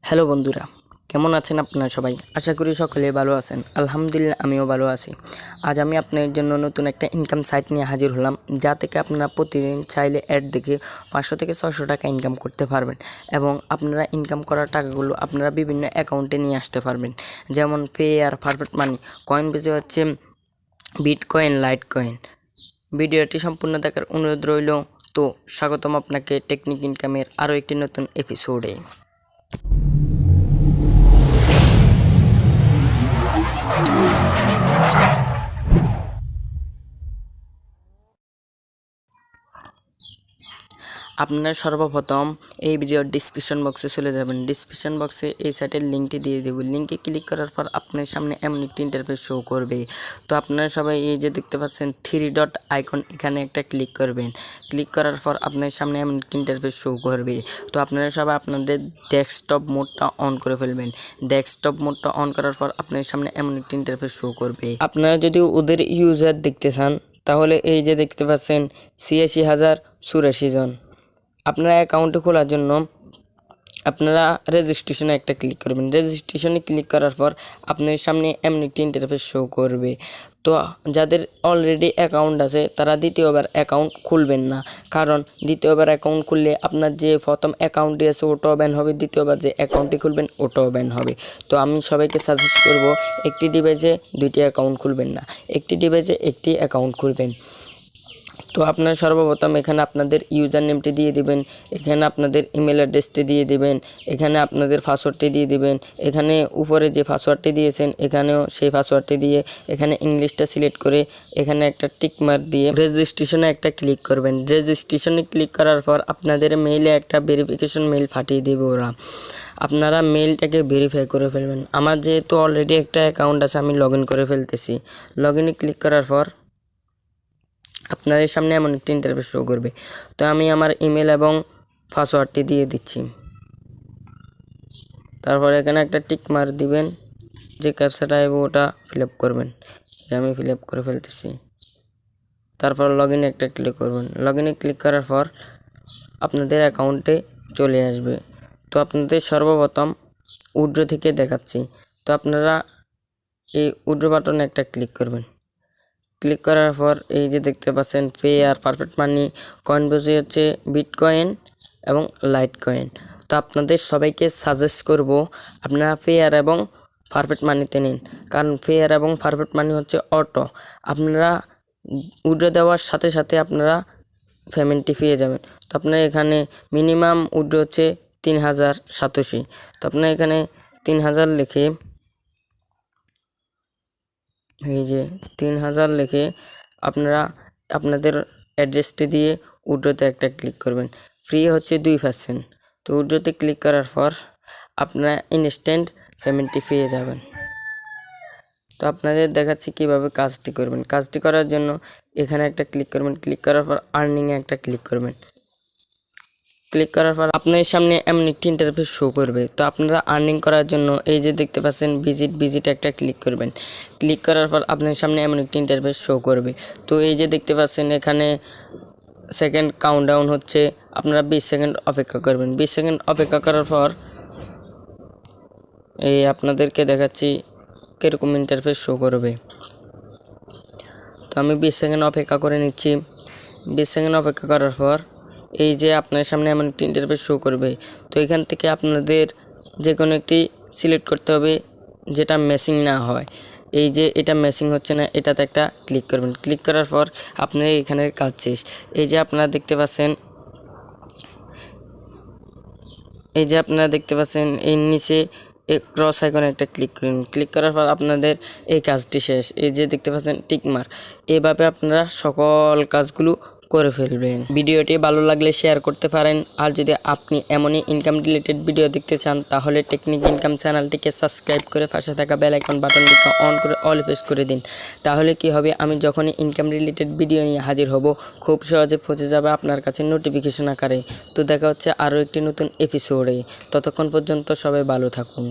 Hello বন্ধুরা, কেমন আছেন আপনারা সবাই? আশা করি সকলে ভালো আছেন। আলহামদুলিল্লাহ আমিও ভালো আছি। আজ আমি আপনাদের জন্য নতুন একটা ইনকাম সাইট নিয়ে হাজির হলাম, যা থেকে আপনারা প্রতিদিন চাইলে অ্যাড দেখে 500 থেকে 600 টাকা ইনকাম করতে পারবেন এবং আপনারা ইনকাম করা টাকাগুলো আপনারা বিভিন্ন অ্যাকাউন্টে নিয়ে আসতে পারবেন। যেমন পেয়ার, পারফেক্ট মানি, কয়েন বেজে হচ্ছে বিটকয়েন, লাইট কয়েন। ভিডিওটি সম্পূর্ণ দেখার অনুরোধ রইল। তো স্বাগতম আপনাকে টেকনিক ইনকামের আরও একটি নতুন এপিসোডে। আপনারা সর্বপ্রথম এই ভিডিওর ডিসক্রিপশন বক্সে চলে যাবেন। ডিসক্রিপশন বক্সে এই সাইটের লিঙ্কটি দিয়ে দেব। লিঙ্কে ক্লিক করার পর আপনার সামনে এমন একটি ইন্টারফেস শো করবে। তো আপনারা সবাই এই যে দেখতে পাচ্ছেন 3 ডট আইকন, এখানে একটা ক্লিক করবেন। ক্লিক করার পর আপনার সামনে এমন একটি ইন্টারফেস শো করবে। তো আপনারা সবাই আপনাদের ডেস্কটপ মোডটা অন করে ফেলবেন। ডেস্কটপ মোডটা অন করার পর আপনার সামনে এমন একটি ইন্টারফেস শো করবে। আপনারা যদি ওদের ইউজার দেখতে চান তাহলে এই যে দেখতে পাচ্ছেন ৮৬,০৮৪ জন। আপনারা অ্যাকাউন্টে খোলার জন্য আপনারা রেজিস্ট্রেশনে একটা ক্লিক করবেন। রেজিস্ট্রেশনে ক্লিক করার পর আপনার সামনে এমন একটি ইন্টারফেস শো করবে। তো যাদের অলরেডি অ্যাকাউন্ট আছে তারা দ্বিতীয়বার অ্যাকাউন্ট খুলবেন না, কারণ দ্বিতীয়বার অ্যাকাউন্ট খুললে আপনার যে প্রথম অ্যাকাউন্টটি আছে ওটাও ব্যান হবে, দ্বিতীয়বার যে অ্যাকাউন্টটি খুলবেন ওটাও ব্যান হবে। তো আমি সবাইকে সাজেস্ট করব একটি ডিভাইসে দুইটি অ্যাকাউন্ট খুলবেন না, একটি ডিভাইসে একটি অ্যাকাউন্ট খুলবেন। তো আপনারা সর্বপ্রথম এখানে আপনাদের ইউজার নেমটি দিয়ে দিবেন, এখানে আপনাদের ইমেল অ্যাড্রেসটি দিয়ে দিবেন, এখানে আপনাদের পাসওয়ার্ডটি দিয়ে দিবেন, এখানে উপরে যে পাসওয়ার্ডটি দিয়েছেন এখানেও সেই পাসওয়ার্ডটি দিয়ে এখানে ইংলিশটা সিলেক্ট করে এখানে একটা টিক মার্ক দিয়ে রেজিস্ট্রেশনে একটা ক্লিক করবেন। রেজিস্ট্রেশনে ক্লিক করার পর আপনাদের মেইলে একটা ভেরিফিকেশন মেইল পাঠিয়ে দেবে ওরা। আপনারা মেইলটাকে ভেরিফাই করে ফেলবেন। আমার যেহেতু অলরেডি একটা অ্যাকাউন্ট আছে আমি লগ ইন করে ফেলতেছি। লগ ইনে ক্লিক করার পর আপনাদের সামনে এমন একটি ইন্টারফেস শো করবে। তো আমি আমার ইমেল এবং পাসওয়ার্ডটি দিয়ে দিচ্ছি। তারপর এখানে একটা টিক মার্ক দিবেন, যে ক্যাপচাটা আসবে ওটা ফিল আপ করবেন। যে আমি ফিল আপ করে ফেলতেছি। তারপর লগ ইনে একটা ক্লিক করবেন। লগ ইনে ক্লিক করার পর আপনাদের অ্যাকাউন্টে চলে আসবে। তো আপনাদের সর্বপ্রথম উইথড্র থেকে দেখাচ্ছি। তো আপনারা এই উইথড্র বাটনে একটা ক্লিক করবেন। ক্লিক করার পর এই যে দেখতে পাচ্ছেন পে আর পারফেক্ট মানি, কয়েন বেজে হচ্ছে বিটকয়েন এবং লাইট কয়েন। তো আপনাদের সবাইকে সাজেস্ট করব আপনারা পেয়ার এবং পারফেক্ট মানিতে নিন, কারণ পেয়ার এবং পারফেক্ট মানি হচ্ছে অটো। আপনারা উইথড্র দেওয়ার সাথে সাথে আপনারা পেমেন্টটি পেয়ে যাবেন। তো আপনার এখানে মিনিমাম উইথড্র হচ্ছে ৩,০৮৭। তো আপনার এখানে ৩,০০০ লিখে এই যে ৩,০০০ লিখে আপনারা আপনাদের অ্যাড্রেসটি দিয়ে উইথড্রতে একটা ক্লিক করবেন। ফ্রি হচ্ছে 2%। তো উইথড্রতে ক্লিক করার পর আপনারা ইনস্ট্যান্ট পেমেন্টটি পেয়ে যাবেন। তো আপনাদের দেখাচ্ছি কীভাবে কাজটি করবেন। কাজটি করার জন্য এখানে একটা ক্লিক করবেন। ক্লিক করার পর আর্নিংয়ে একটা ক্লিক করবেন। ক্লিক করার পর আপনার সামনে এমন একটি ইন্টারফেস শো করবে। তো আপনারা আর্নিং করার জন্য এই যে দেখতে পাচ্ছেন ভিজিট একটা ক্লিক করবেন। ক্লিক করার পর আপনার সামনে এমন একটি ইন্টারফেস শো করবে। তো এই যে দেখতে পাচ্ছেন এখানে সেকেন্ড কাউন্টডাউন হচ্ছে, আপনারা 20 সেকেন্ড অপেক্ষা করবেন। 20 সেকেন্ড অপেক্ষা করার পর এই আপনাদেরকে দেখাচ্ছি কীরকম ইন্টারফেস শো করবে। তো আমি 20 সেকেন্ড অপেক্ষা করে নিচ্ছি। 20 সেকেন্ড অপেক্ষা করার পর এই যে আপনার সামনে এমন একটি ইন্টারফেস শো করবে। তো এখান থেকে আপনাদের যে কোনো একটি সিলেক্ট করতে হবে যেটা ম্যাচিং না হয়। এই যে এটা ম্যাচিং হচ্ছে না, এটাতে একটা ক্লিক করবেন। ক্লিক করার পর আপনার এখানের কাজ শেষ। এই যে আপনারা দেখতে পাচ্ছেন এই নিচে ক্রস আইকনে একটা ক্লিক করুন। ক্লিক করার পর আপনাদের এই কাজটি শেষ। এই যে দেখতে পাচ্ছেন টিকমার্ক। এভাবে আপনারা সকল কাজগুলো করে ফেলবেন। ভিডিওটি ভালো লাগলে শেয়ার করতে পারেন। আর যদি আপনি এমনই ইনকাম রিলেটেড ভিডিও দেখতে চান তাহলে টেকনিক ইনকাম চ্যানেলটিকে সাবস্ক্রাইব করে পাশে থাকা বেল আইকন বাটনটিকে অন করে অল প্রেস করে দিন। তাহলে কি হবে, আমি যখনই ইনকাম রিলেটেড ভিডিও নিয়ে হাজির হব খুব সহজে পৌঁছে যাবে আপনার কাছে নোটিফিকেশন আকারে। তো দেখা হচ্ছে আরও একটি নতুন এপিসোডে। ততক্ষণ পর্যন্ত সবাই ভালো থাকুন।